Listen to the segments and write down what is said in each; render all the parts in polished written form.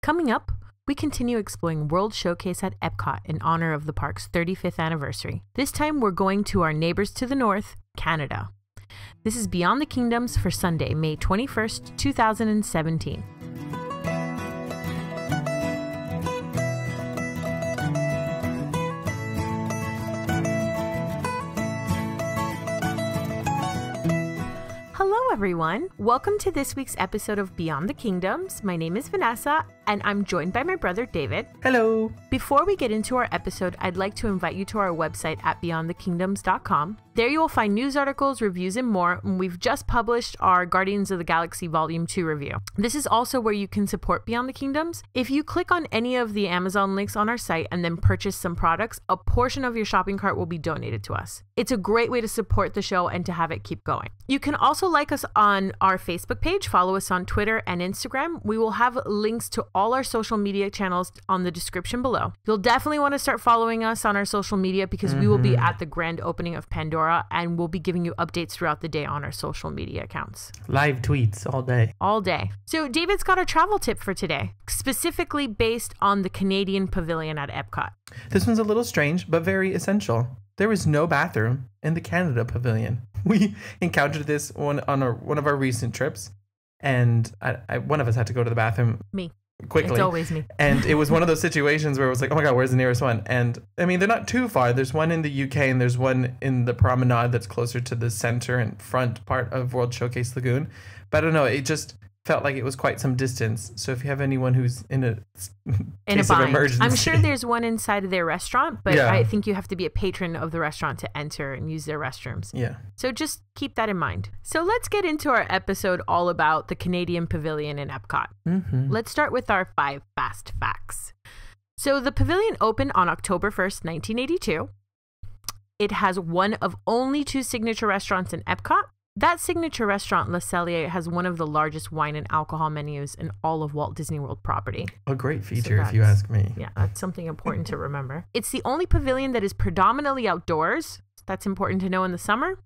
Coming up, we continue exploring World Showcase at Epcot in honor of the park's 35th anniversary. This time, we're going to our neighbors to the north, Canada. This is Beyond the Kingdoms for Sunday, May 21st, 2017. Hello, everyone. Welcome to this week's episode of Beyond the Kingdoms. My name is Vanessa, and I'm joined by my brother, David. Hello. Before we get into our episode, I'd like to invite you to our website at beyondthekingdoms.com. There you will find news articles, reviews, and more. And we've just published our Guardians of the Galaxy Volume 2 review. This is also where you can support Beyond the Kingdoms. If you click on any of the Amazon links on our site and then purchase some products, a portion of your shopping cart will be donated to us. It's a great way to support the show and to have it keep going. You can also like us on our Facebook page, follow us on Twitter and Instagram. We will have links to all our social media channels on the description below. You'll definitely want to start following us on our social media because we will be at the grand opening of Pandora and we'll be giving you updates throughout the day on our social media accounts. Live tweets all day. All day. So David's got a travel tip for today, specifically based on the Canadian Pavilion at Epcot. This one's a little strange, but very essential. There was no bathroom in the Canada Pavilion. We encountered this one on one of our recent trips, and one of us had to go to the bathroom. Me. Quickly. It's always me. And it was one of those situations where it was like, oh my God, where's the nearest one? And I mean, they're not too far. There's one in the UK and there's one in the promenade that's closer to the center and front part of World Showcase Lagoon. But I don't know, it just felt like it was quite some distance. So if you have anyone who's in a case of emergency. I'm sure there's one inside of their restaurant, but yeah. I think you have to be a patron of the restaurant to enter and use their restrooms. Yeah. So just keep that in mind. So let's get into our episode all about the Canadian Pavilion in Epcot. Let's start with our 5 fast facts. So the pavilion opened on October 1st, 1982. It has one of only 2 signature restaurants in Epcot. That signature restaurant, Cellier, has one of the largest wine and alcohol menus in all of Walt Disney World property. A great feature, if you ask me. Yeah, that's something important to remember. It's the only pavilion that is predominantly outdoors. That's important to know in the summer.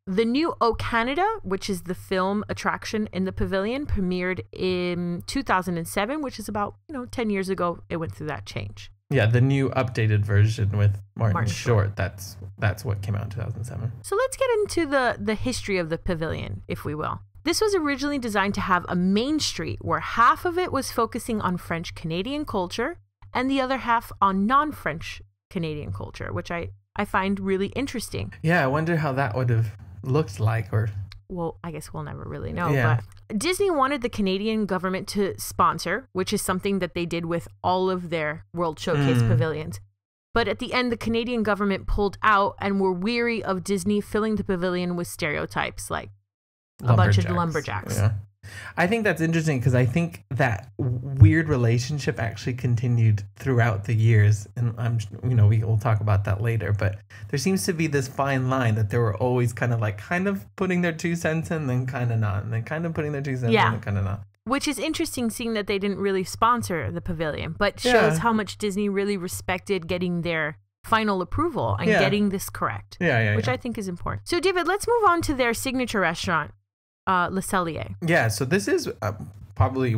The new O Canada, which is the film attraction in the pavilion, premiered in 2007, which is about 10 years ago. It went through that change. Yeah, the new updated version with Martin Short. That's what came out in 2007. So let's get into the history of the pavilion, if we will. This was originally designed to have a main street where half of it was focusing on French Canadian culture and the other half on non-French Canadian culture, which I find really interesting. Yeah, I wonder how that would have looked like. Well, I guess we'll never really know. Yeah. But Disney wanted the Canadian government to sponsor, which is something that they did with all of their World Showcase pavilions. But at the end, the Canadian government pulled out and were weary of Disney filling the pavilion with stereotypes like a bunch of lumberjacks. Yeah. I think that's interesting because I think that weird relationship actually continued throughout the years, and we will talk about that later. But there seems to be this fine line that they were always kind of putting their 2 cents in, then kind of not, and then kind of putting their 2 cents in, and kind of not. Which is interesting, seeing that they didn't really sponsor the pavilion, but shows how much Disney really respected getting their final approval and getting this correct. Which I think is important. So, David, let's move on to their signature restaurant. Le Cellier. Yeah, so this is probably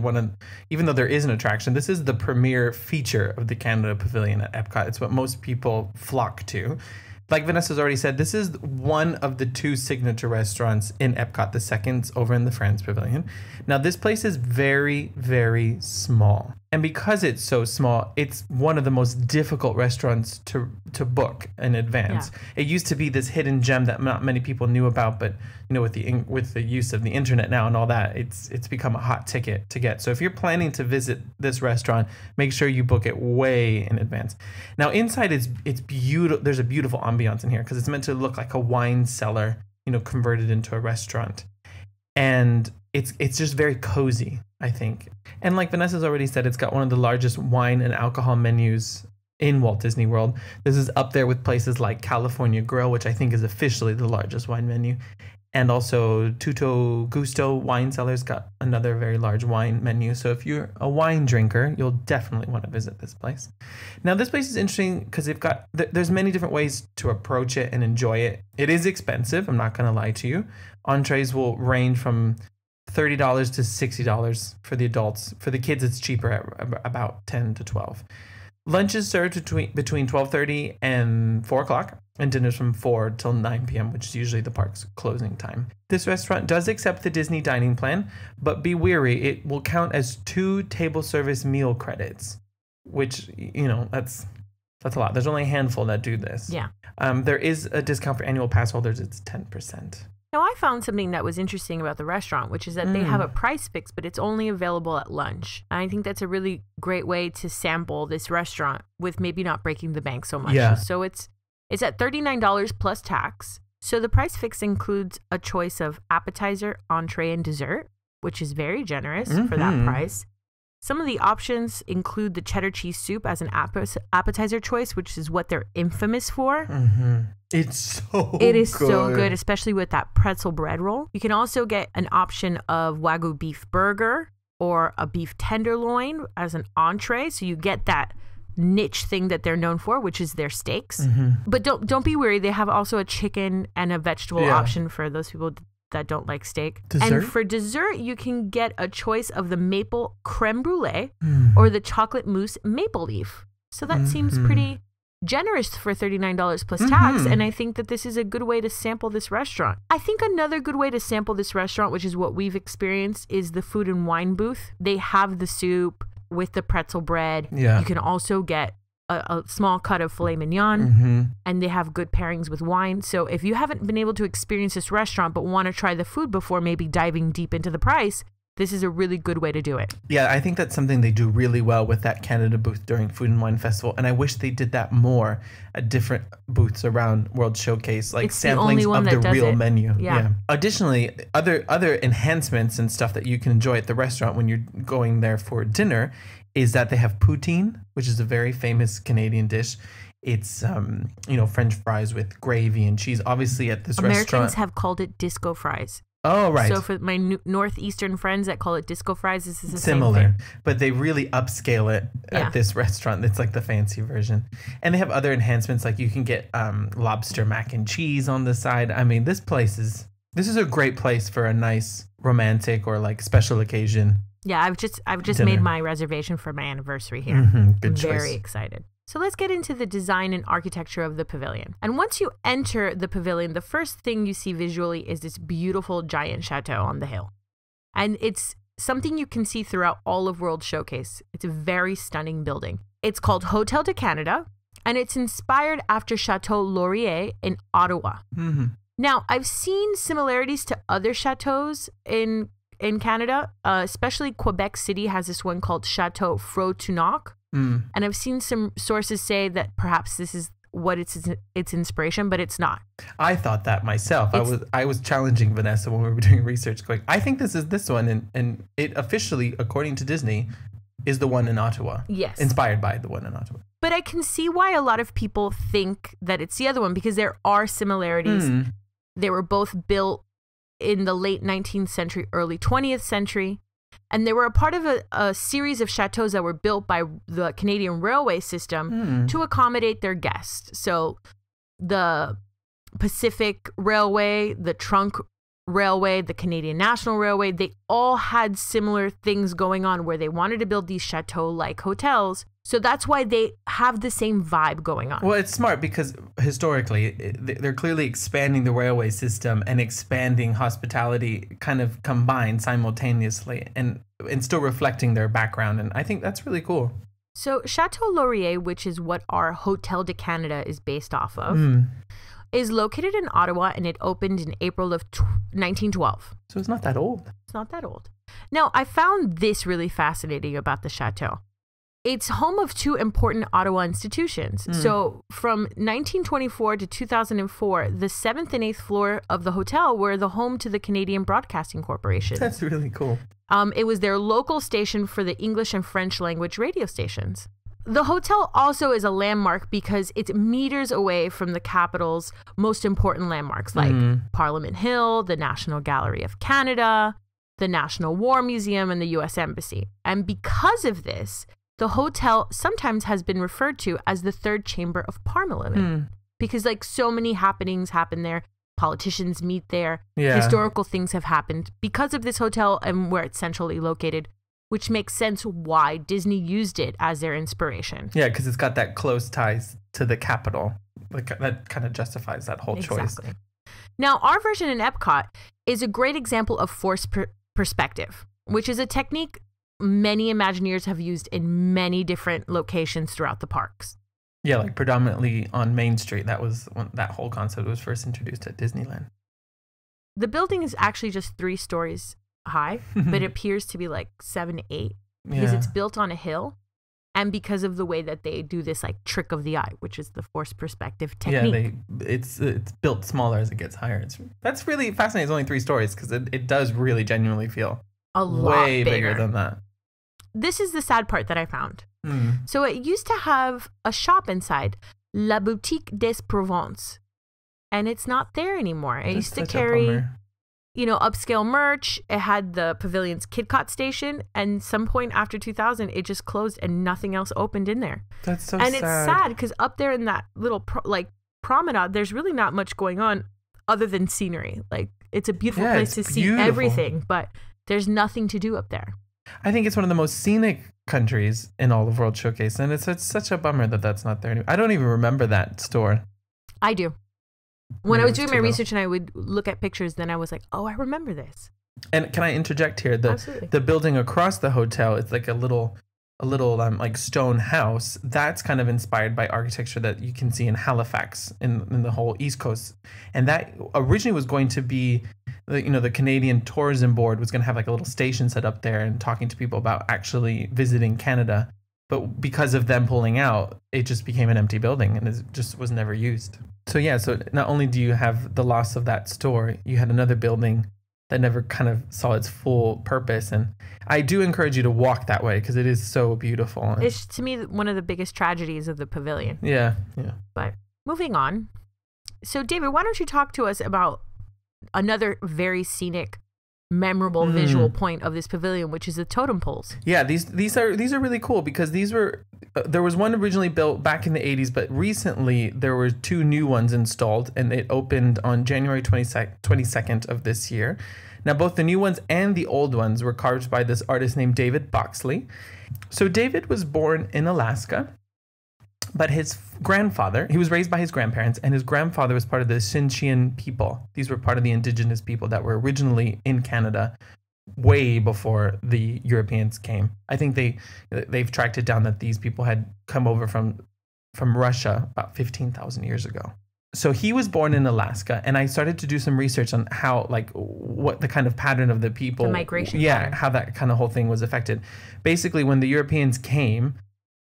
even though there is an attraction, this is the premier feature of the Canada Pavilion at Epcot. It's what most people flock to. Like Vanessa's already said, this is one of the 2 signature restaurants in Epcot. The second's over in the France Pavilion. Now, this place is very, very small. And because it's so small, it's one of the most difficult restaurants to book in advance. Yeah. It used to be this hidden gem that not many people knew about, but with the use of the internet now and all that, it's become a hot ticket to get. So if you're planning to visit this restaurant, make sure you book it way in advance. Now inside it's beautiful. There's a beautiful ambiance in here because it's meant to look like a wine cellar, converted into a restaurant. And it's just very cozy, I think. And like Vanessa's already said, it's got one of the largest wine and alcohol menus in Walt Disney World. This is up there with places like California Grill, which I think is officially the largest wine menu. And also Tutto Gusto Wine Cellar's got another very large wine menu. So if you're a wine drinker, you'll definitely want to visit this place. Now, this place is interesting because there's many different ways to approach it and enjoy it. It is expensive, I'm not going to lie to you. Entrees will range from $30 to $60 for the adults. For the kids, it's cheaper at about $10 to $12. Lunch is served between 12:30 and 4 o'clock, and dinner's from 4 till 9 p.m., which is usually the park's closing time. This restaurant does accept the Disney dining plan, but be wary, it will count as 2 table service meal credits, which, you know, that's a lot. There's only a handful that do this. Yeah. There is a discount for annual pass holders. It's 10%. Now, I found something that was interesting about the restaurant, which is that they have a price fix, but it's only available at lunch. I think that's a really great way to sample this restaurant with maybe not breaking the bank so much. Yeah. So it's at $39 plus tax. So the price fix includes a choice of appetizer, entree, and dessert, which is very generous for that price. Some of the options include the cheddar cheese soup as an appetizer choice, which is what they're infamous for. It is so good, especially with that pretzel bread roll. You can also get an option of Wagyu beef burger or a beef tenderloin as an entree. So you get that niche thing that they're known for, which is their steaks. But don't be worried. They have also a chicken and a vegetable option for those people that don't like steak. Dessert? And for dessert, you can get a choice of the maple creme brulee or the chocolate mousse maple leaf. So that seems pretty generous for $39 plus tax. And I think that this is a good way to sample this restaurant. I think another good way to sample this restaurant, which is what we've experienced, is the food and wine booth. They have the soup with the pretzel bread. You can also get a small cut of filet mignon, and they have good pairings with wine. So if you haven't been able to experience this restaurant but want to try the food before maybe diving deep into the price, this is a really good way to do it. Yeah, I think that's something they do really well with that Canada booth during Food and Wine Festival. And I wish they did that more at different booths around World Showcase, like samplings of the real menu. Yeah. Additionally, other enhancements and stuff that you can enjoy at the restaurant when you're going there for dinner is that they have poutine, which is a very famous Canadian dish. It's, French fries with gravy and cheese. Obviously, at this restaurant, Americans have called it disco fries. Oh, right. So for my northeastern friends that call it disco fries, this is the similar, same thing. But they really upscale it at this restaurant. It's like the fancy version. And they have other enhancements, like you can get lobster mac and cheese on the side. I mean, this is a great place for a nice romantic or like special occasion. Yeah, I've just made my reservation for my anniversary here. Good choice. Very excited. So let's get into the design and architecture of the pavilion. And once you enter the pavilion, the first thing you see visually is this beautiful giant chateau on the hill. And it's something you can see throughout all of World Showcase. It's a very stunning building. It's called Hotel de Canada, and it's inspired after Chateau Laurier in Ottawa. Now, I've seen similarities to other chateaus in Canada, especially Quebec City has this one called Chateau Frontenac. And I've seen some sources say that perhaps this is what its inspiration, but it's not. I thought that myself. I was challenging Vanessa when we were doing research, going, I think this is this one, and it officially, according to Disney, is the one in Ottawa. Yes. Inspired by the one in Ottawa. But I can see why a lot of people think that it's the other one, because there are similarities. They were both built in the late 19th century, early 20th century. And they were a part of a series of chateaus that were built by the Canadian railway system to accommodate their guests. So the Pacific Railway, the Trunk Railway, the Canadian National Railway, they all had similar things going on where they wanted to build these chateau-like hotels. So that's why they have the same vibe going on. Well, it's smart because historically, they're clearly expanding the railway system and expanding hospitality kind of combined simultaneously and still reflecting their background. And I think that's really cool. So Chateau Laurier, which is what our Hotel de Canada is based off of, is located in Ottawa, and it opened in April of 1912. So it's not that old. It's not that old. Now, I found this really fascinating about the chateau. It's home of two important Ottawa institutions. So from 1924 to 2004, the 7th and 8th floor of the hotel were the home to the Canadian Broadcasting Corporation. That's really cool. It was their local station for the English and French language radio stations. The hotel also is a landmark because it's meters away from the capital's most important landmarks like Parliament Hill, the National Gallery of Canada, the National War Museum, and the U.S. Embassy. And because of this, the hotel sometimes has been referred to as the third chamber of Parliament because like so many happenings happen there. Politicians meet there. Yeah. Historical things have happened because of this hotel and where it's centrally located, which makes sense why Disney used it as their inspiration. Yeah, because it's got that close ties to the capital. Like, that kind of justifies that whole choice. Now, our version in Epcot is a great example of forced perspective, which is a technique many Imagineers have used in many different locations throughout the parks. Yeah, like predominantly on Main Street. That was when that whole concept was first introduced at Disneyland. The building is actually just 3 stories high, but it appears to be like 7, 8 because it's built on a hill, and because of the way that they do this like trick of the eye, which is the forced perspective technique. Yeah, it's built smaller as it gets higher. That's really fascinating. It's only 3 stories because it does really genuinely feel a lot way bigger than that. This is the sad part that I found. So it used to have a shop inside, La Boutique des Provences, and it's not there anymore. It used to carry, upscale merch. It had the Pavilion's KidCot station, and some point after 2000, it just closed and nothing else opened in there. That's so sad. And it's sad because up there in that little promenade, there's really not much going on other than scenery. Like, it's a beautiful place to see everything, but there's nothing to do up there. I think it's one of the most scenic countries in all of World Showcase, and it's such a bummer that that's not there anymore. I don't even remember that store. I do. When I was doing my research and I would look at pictures, then I was like, oh, I remember this. And can I interject here? Absolutely. The building across the hotel, it's like a little like stone house. That's kind of inspired by architecture that you can see in Halifax in the whole East Coast. And that originally was going to be, the Canadian Tourism Board was going to have like a little station set up there and talking to people about actually visiting Canada. But because of them pulling out, it just became an empty building and it just was never used. So not only do you have the loss of that store, you had another building that never kind of saw its full purpose. And I do encourage you to walk that way because it is so beautiful. It's, to me, one of the biggest tragedies of the Pavilion. Yeah. But moving on. So, David, why don't you talk to us about another very scenic, memorable visual point of this pavilion, which is the totem poles. Yeah, these are really cool because these were there was one originally built back in the 80s, but recently there were 2 new ones installed, and it opened on January 22nd of this year. Now, both the new ones and the old ones were carved by this artist named David Boxley. So David was born in Alaska, but his grandfather, he was raised by his grandparents, and his grandfather was part of the Tsimshian people. These were part of the indigenous people that were originally in Canada way before the Europeans came. I think they've tracked it down that these people had come over from Russia about 15,000 years ago. So he was born in Alaska, and I started to do some research on how, what the kind of pattern of the people, the migration pattern. How that kind of whole thing was affected. Basically, when the Europeans came,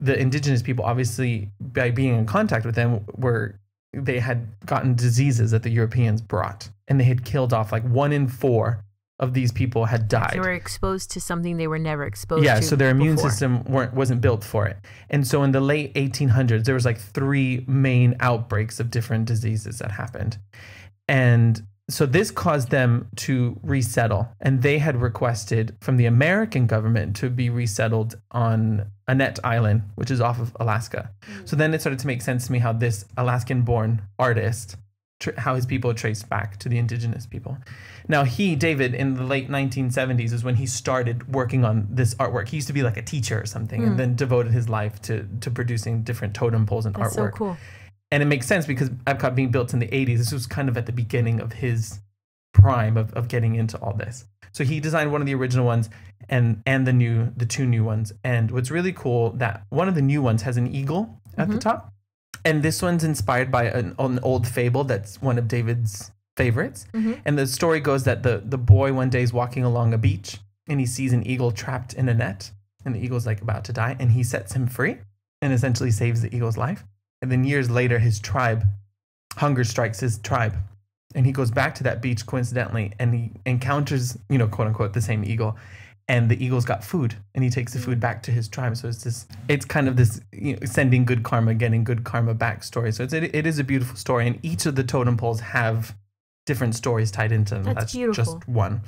the indigenous people, obviously, by being in contact with them, they had gotten diseases that the Europeans brought, and they had killed off 1 in 4 of these people had died. They were exposed to something they were never exposed to. Yeah, so their immune before. system wasn't built for it. And so in the late 1800s, there was 3 main outbreaks of different diseases that happened. And so this caused them to resettle. And they had requested from the American government to be resettled on Annette Island, which is off of Alaska. Mm-hmm. So then it started to make sense to me how this Alaskan-born artist, how his people traced back to the indigenous people. Now David, in the late 1970s is when he started working on this artwork. He used to be a teacher or something, and then devoted his life to producing different totem poles and That's artwork. So cool. And it makes sense because Epcot being built in the 80s, this was kind of at the beginning of his prime of getting into all this. So he designed one of the original ones and the 2 new ones. And what's really cool, that one of the new ones has an eagle at the top. And this one's inspired by an old fable that's one of David's favorites. Mm-hmm. And the story goes that the boy one day is walking along a beach and he sees an eagle trapped in a net. And the eagle's about to die. And he sets him free and essentially saves the eagle's life. And then years later, hunger strikes his tribe. And he goes back to that beach coincidentally. And he encounters, quote unquote, the same eagle. And the eagle's got food, and he takes the food back to his tribe. So it's kind of this sending good karma, getting good karma back story. So it is a beautiful story, and each of the totem poles have different stories tied into them. That's beautiful. Just one.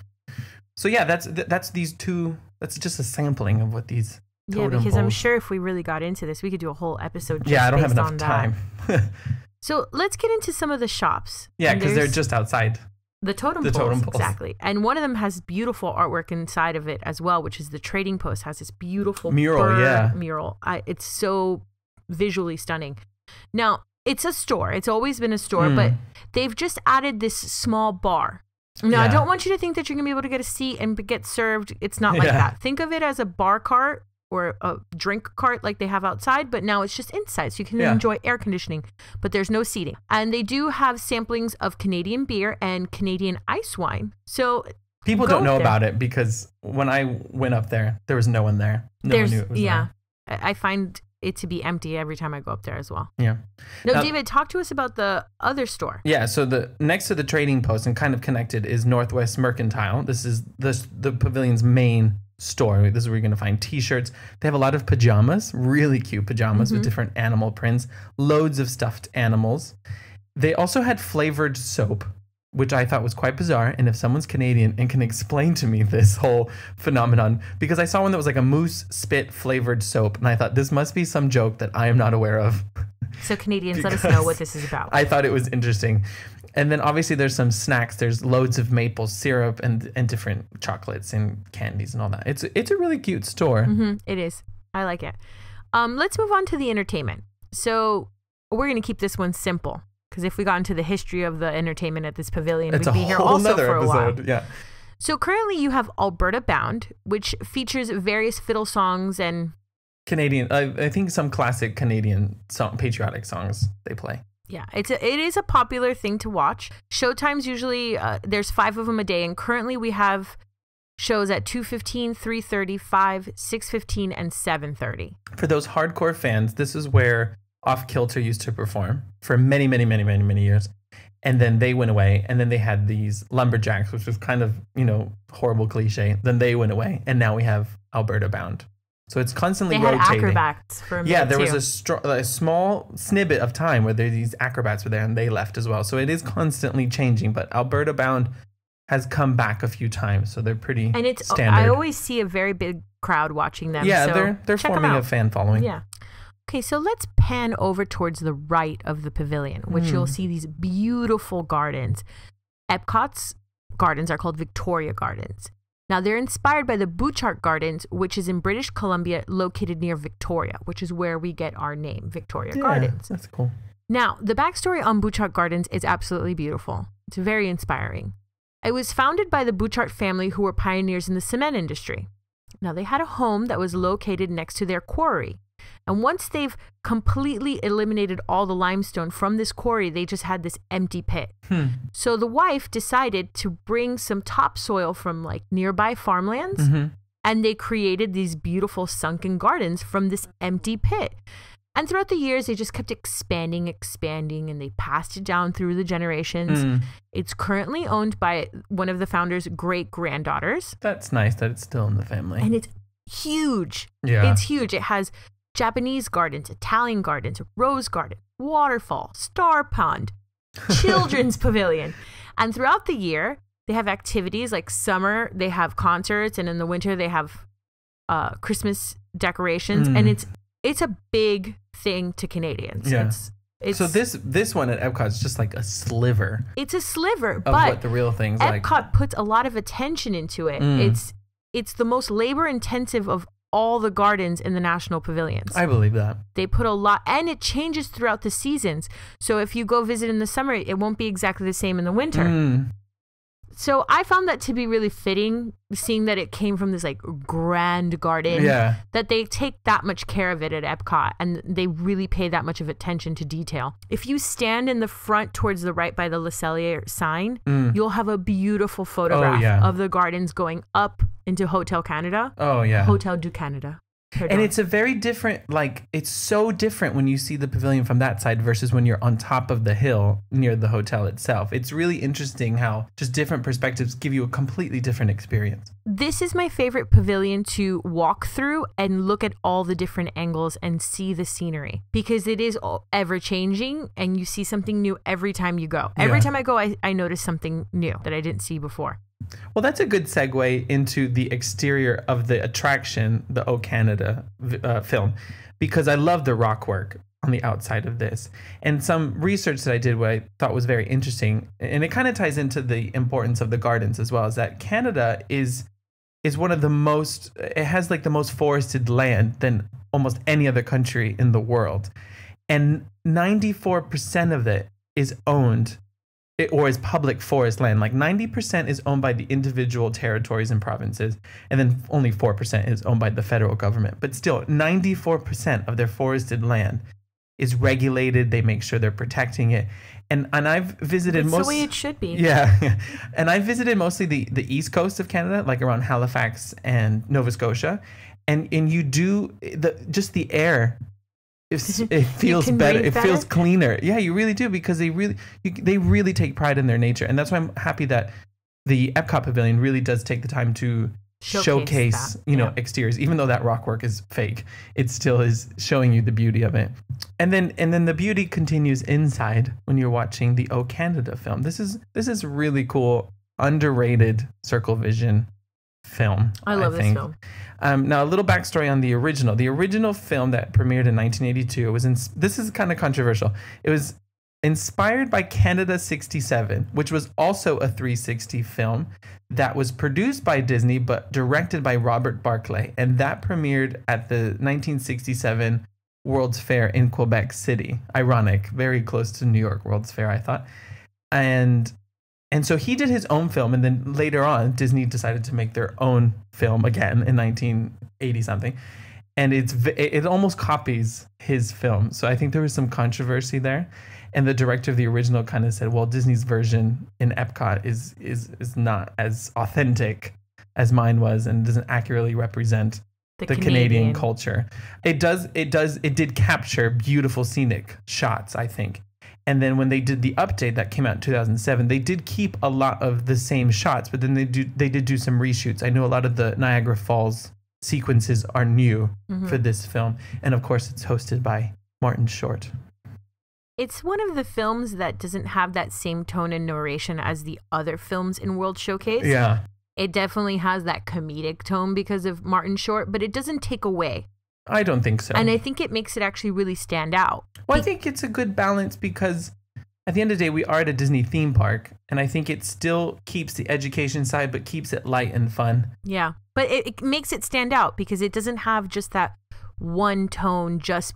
So yeah, that's these 2. That's just a sampling of what these totem because poles. I'm sure if we really got into this, we could do a whole episode. Just I don't based have enough on time. So let's get into some of the shops. Yeah, because they're just outside. The totem poles. Exactly. And one of them has beautiful artwork inside of it as well, which is the trading post has this beautiful mural. It's so visually stunning. Now, it's a store. It's always been a store, but they've just added this small bar. Now, I don't want you to think that you're going to be able to get a seat and get served. It's not like that. Think of it as a bar cart or a drink cart like they have outside, but now it's just inside, so you can enjoy air conditioning, but there's no seating. And they do have samplings of Canadian beer and Canadian ice wine. So people don't know about it because when I went up there was no one there. No one knew it was there. I find it to be empty every time I go up there as well. Yeah. Now, David, talk to us about the other store. Yeah, so the next to the trading post and kind of connected is Northwest Mercantile. This is the pavilion's main store. This is where you're going to find t-shirts. They have a lot of pajamas, really cute pajamas with different animal prints, loads of stuffed animals. They also had flavored soap, which I thought was quite bizarre. And if someone's Canadian and can explain to me this whole phenomenon, because I saw one that was like a moose spit flavored soap, and I thought this must be some joke that I am not aware of. So Canadians, let us know what this is about. I thought it was interesting. And then obviously there's some snacks. There's loads of maple syrup and different chocolates and candies and all that. It's a really cute store. It is. I like it. Let's move on to the entertainment. So we're going to keep this one simple, because if we got into the history of the entertainment at this pavilion, we'd be here also for a while. Yeah. So currently you have Alberta Bound, which features various fiddle songs and Canadian. I think some classic Canadian patriotic songs they play. Yeah, it is a popular thing to watch. Showtimes usually, there's 5 of them a day, and currently we have shows at 2:15, 3:30, 5, 6:15, and 7:30. For those hardcore fans, this is where Off Kilter used to perform for many, many, many, many, many years. And then they went away, and then they had these lumberjacks, which was kind of, horrible cliche. Then they went away, and now we have Alberta Bound. So it's constantly rotating. They had acrobats for a minute. Yeah, there was a small snippet of time where these acrobats were there, and they left as well. So it is constantly changing, but Alberta Bound has come back a few times, so they're pretty standard. I always see a very big crowd watching them. Yeah, so they're forming a fan following. Yeah. Okay, so let's pan over towards the right of the pavilion, which you'll see these beautiful gardens. Epcot's gardens are called Victoria Gardens. Now, they're inspired by the Bouchard Gardens, which is in British Columbia, located near Victoria, which is where we get our name, Victoria Gardens. That's cool. Now, the backstory on Bouchard Gardens is absolutely beautiful. It's very inspiring. It was founded by the Bouchard family, who were pioneers in the cement industry. Now, they had a home that was located next to their quarry. And once they've completely eliminated all the limestone from this quarry, they just had this empty pit. So the wife decided to bring some topsoil from like nearby farmlands, and they created these beautiful sunken gardens from this empty pit. And throughout the years, they just kept expanding, and they passed it down through the generations. It's currently owned by one of the founders' great-granddaughters. That's nice that it's still in the family. And it's huge. Yeah. It's huge. It has Japanese gardens, Italian gardens, rose garden, waterfall, star pond, children's pavilion. And throughout the year, they have activities like summer, they have concerts, and in the winter, they have Christmas decorations. And it's a big thing to Canadians. Yeah. So this one at Epcot is just like a sliver. It's a sliver, of but what the real thing's Epcot like. Epcot puts a lot of attention into it. It's the most labor intensive of all the gardens in the national pavilions. I believe that. They put a lot, and it changes throughout the seasons. So if you go visit in the summer, it won't be exactly the same in the winter. So I found that to be really fitting, seeing that it came from this like grand garden, that they take that much care of it at Epcot, and they really pay that much of attention to detail. If you stand in the front towards the right by the Cellier sign, you'll have a beautiful photograph of the gardens going up into Hotel Canada. Oh, yeah. Hotel du Canada. And it's a very different, it's so different when you see the pavilion from that side versus when you're on top of the hill near the hotel itself. It's really interesting how just different perspectives give you a completely different experience. This is my favorite pavilion to walk through and look at all the different angles and see the scenery, because it is ever changing and you see something new every time you go. Every time I go, I notice something new that I didn't see before. Well, that's a good segue into the exterior of the attraction, the O Canada film, because I love the rock work. on the outside of this. And some research that I did, what I thought was very interesting, and it kind of ties into the importance of the gardens as well, is that Canada is one of the most, it has like the most forested land than almost any other country in the world. And 94% of it is owned or is public forest land. Like 90% is owned by the individual territories and provinces, and then only 4% is owned by the federal government. But still, 94% of their forested land is regulated. They make sure they're protecting it. And I've visited That's the way it should be. Yeah. And I visited mostly the east coast of Canada, like around Halifax and Nova Scotia. And you do just the air. It feels better. It feels cleaner. Yeah, you really do, because they really take pride in their nature. And that's why I'm happy that the Epcot Pavilion really does take the time to showcase exteriors. Even though that rock work is fake, it still is showing you the beauty of it. And then the beauty continues inside when you're watching the O Canada film. This is really cool, underrated Circle Vision film. I love this film. Now, a little backstory on the original. The original film that premiered in 1982 this is kind of controversial. It was inspired by Canada 67, which was also a 360 film that was produced by Disney but directed by Robert Barclay, and that premiered at the 1967 World's Fair in Quebec City. Ironic, very close to New York World's Fair, I thought. And so he did his own film, and then later on, Disney decided to make their own film again in 1980 something, and it almost copies his film. So I think there was some controversy there, and the director of the original kind of said, "Well, Disney's version in Epcot is not as authentic as mine was, and doesn't accurately represent the Canadian culture." It did capture beautiful scenic shots, I think. And then when they did the update that came out in 2007, they did keep a lot of the same shots, but then they did do some reshoots. I know a lot of the Niagara Falls sequences are new for this film. And of course, it's hosted by Martin Short. It's one of the films that doesn't have that same tone and narration as the other films in World Showcase. Yeah. It definitely has that comedic tone because of Martin Short, but it doesn't take away. I don't think so. And I think it makes it actually really stand out. Well, I think it's a good balance, because at the end of the day, we are at a Disney theme park, and I think it still keeps the education side, but keeps it light and fun. Yeah, but it makes it stand out because it doesn't have just that one tone, just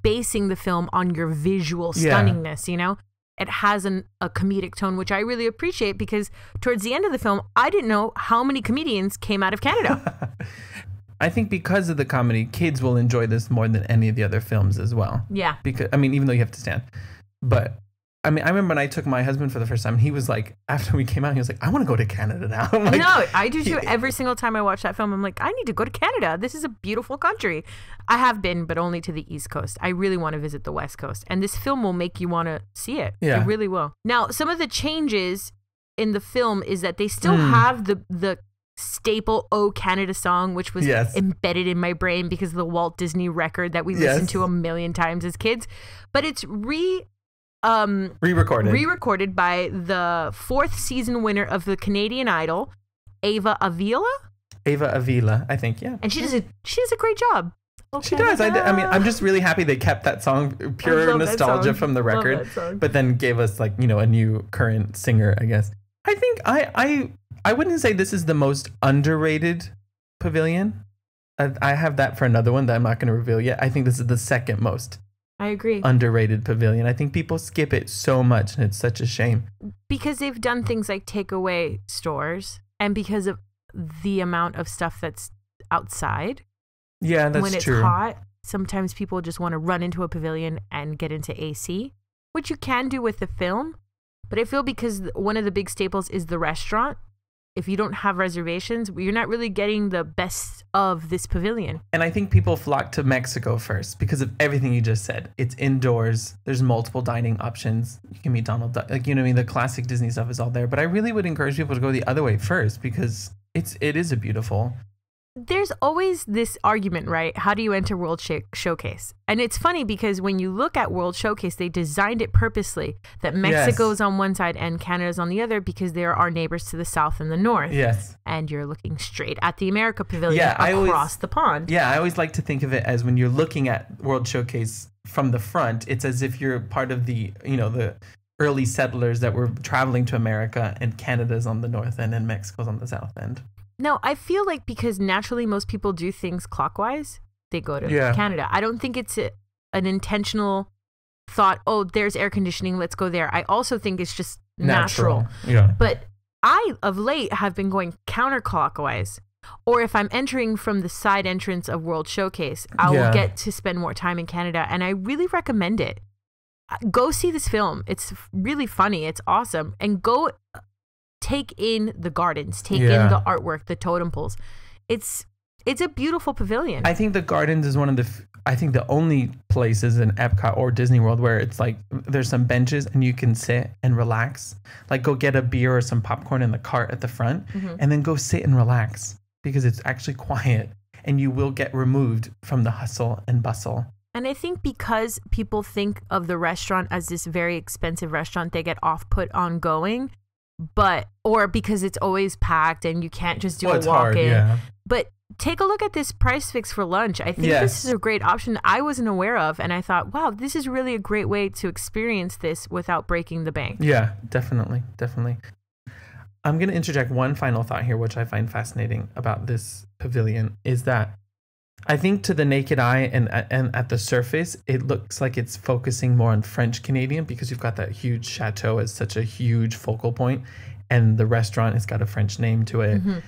basing the film on your visual stunningness, you know? It has a comedic tone, which I really appreciate, because towards the end of the film, I didn't know how many comedians came out of Canada. I think because of the comedy, kids will enjoy this more than any of the other films as well. Yeah. Because, I mean, even though you have to stand. But, I mean, I remember when I took my husband for the first time, he was like, after we came out, he was like, I want to go to Canada now. Like, no, I do too. Every single time I watch that film, I'm like, I need to go to Canada. This is a beautiful country. I have been, but only to the East Coast. I really want to visit the West Coast. And this film will make you want to see it. Yeah. It really will. Now, some of the changes in the film is that they still have the staple "O Canada" song, which was embedded in my brain because of the Walt Disney record that we listened to a million times as kids. But it's re-recorded by the 4th season winner of the Canadian Idol, Ava Avila. Ava Avila, I think, yeah. And she does a great job. She does. I mean, I'm just really happy they kept that song, pure nostalgia from the record, but then gave us, like, you know, a new current singer, I guess. I think I wouldn't say this is the most underrated pavilion. I have that for another one that I'm not going to reveal yet. I think this is the second most I agree. underrated pavilion. I think people skip it so much, and it's such a shame. Because they've done things like takeaway stores, and because of the amount of stuff that's outside. Yeah, that's true. When it's hot, sometimes people just want to run into a pavilion and get into AC, which you can do with the film. But I feel because one of the big staples is the restaurant. If you don't have reservations, you're not really getting the best of this pavilion. And I think people flock to Mexico first because of everything you just said. It's indoors. There's multiple dining options. You can meet Donald Duck. Like, you know what I mean? The classic Disney stuff is all there. But I really would encourage people to go the other way first, because it is a beautiful there's always this argument, right? How do you enter World Showcase? And it's funny because when you look at World Showcase, they designed it purposely that Mexico's on one side and Canada's on the other because they're our neighbors to the south and the north. Yes. And you're looking straight at the America Pavilion across the pond. Yeah, I always like to think of it as when you're looking at World Showcase from the front, it's as if you're part of the, the early settlers that were traveling to America, and Canada's on the north end and Mexico's on the south end. No, I feel like because naturally most people do things clockwise, they go to Canada. I don't think it's an intentional thought, oh, there's air conditioning, let's go there. I also think it's just natural. Yeah. But I, of late, have been going counterclockwise. Or if I'm entering from the side entrance of World Showcase, I will get to spend more time in Canada. And I really recommend it. Go see this film. It's really funny. It's awesome. And go take in the gardens, take in the artwork, the totem poles. It's a beautiful pavilion. I think the gardens is one of the only places in Epcot or Disney World where it's like there's some benches and you can sit and relax. Like go get a beer or some popcorn in the cart at the front and then go sit and relax because it's actually quiet and you will get removed from the hustle and bustle. And I think because people think of the restaurant as this very expensive restaurant, they get off-put on going. Or because it's always packed and you can't just do a walk-in. Yeah. But take a look at this PRIX-FIXE for lunch. I think this is a great option I wasn't aware of. And I thought, wow, this is really a great way to experience this without breaking the bank. Yeah, definitely. Definitely. I'm going to interject one final thought here, which I find fascinating about this pavilion, is that I think to the naked eye and at the surface, it looks like it's focusing more on French Canadian because you've got that huge chateau as such a huge focal point, and the restaurant has got a French name to it. Mm-hmm.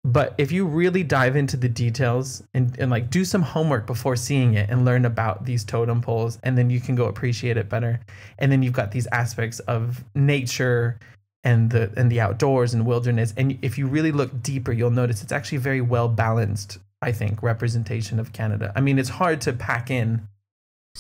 But if you really dive into the details and like do some homework before seeing it and learn about these totem poles, and then you can go appreciate it better. And then you've got these aspects of nature and the outdoors and wilderness. And if you really look deeper, you'll notice it's actually very well balanced, I think, representation of Canada. I mean, it's hard to pack in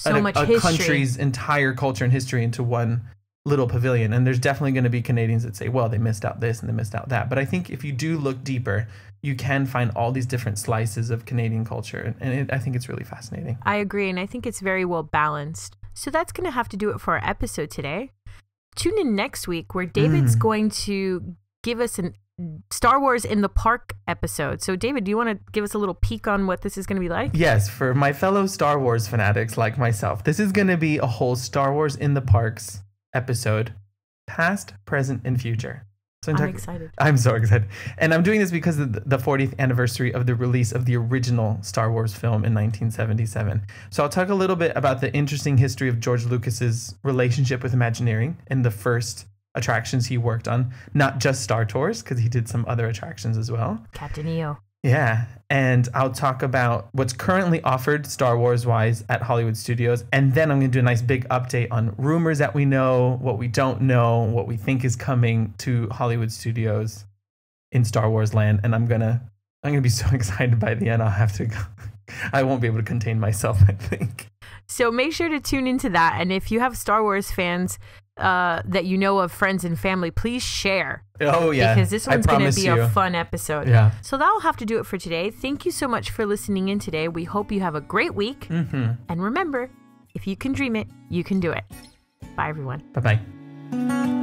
a country's entire culture and history into one little pavilion. And there's definitely going to be Canadians that say, well, they missed out this and they missed out that. But I think if you do look deeper, you can find all these different slices of Canadian culture. And I think it's really fascinating. I agree. And I think it's very well balanced. So that's going to have to do it for our episode today. Tune in next week where David's going to give us an Star Wars in the Park episode. So David, do you want to give us a little peek on what this is going to be like? Yes, for my fellow Star Wars fanatics like myself, this is going to be a whole Star Wars in the Parks episode, past, present, and future. So I'm excited. I'm so excited. And I'm doing this because of the 40th anniversary of the release of the original Star Wars film in 1977. So I'll talk a little bit about the interesting history of George Lucas's relationship with Imagineering and the first attractions he worked on, not just Star Tours, because he did some other attractions as well. Captain EO. Yeah. And I'll talk about what's currently offered Star Wars wise at Hollywood Studios. And then I'm going to do a nice big update on rumors that we know, what we don't know, what we think is coming to Hollywood Studios in Star Wars land. And I'm going to be so excited by the end. I'll have to go. I won't be able to contain myself, I think. So make sure to tune into that. And if you have Star Wars fans that you know of, friends and family, please share. Oh, yeah. Because this one's going to be a fun episode. Yeah. So that'll have to do it for today. Thank you so much for listening in today. We hope you have a great week. Mm-hmm. And remember, if you can dream it, you can do it. Bye, everyone. Bye-bye.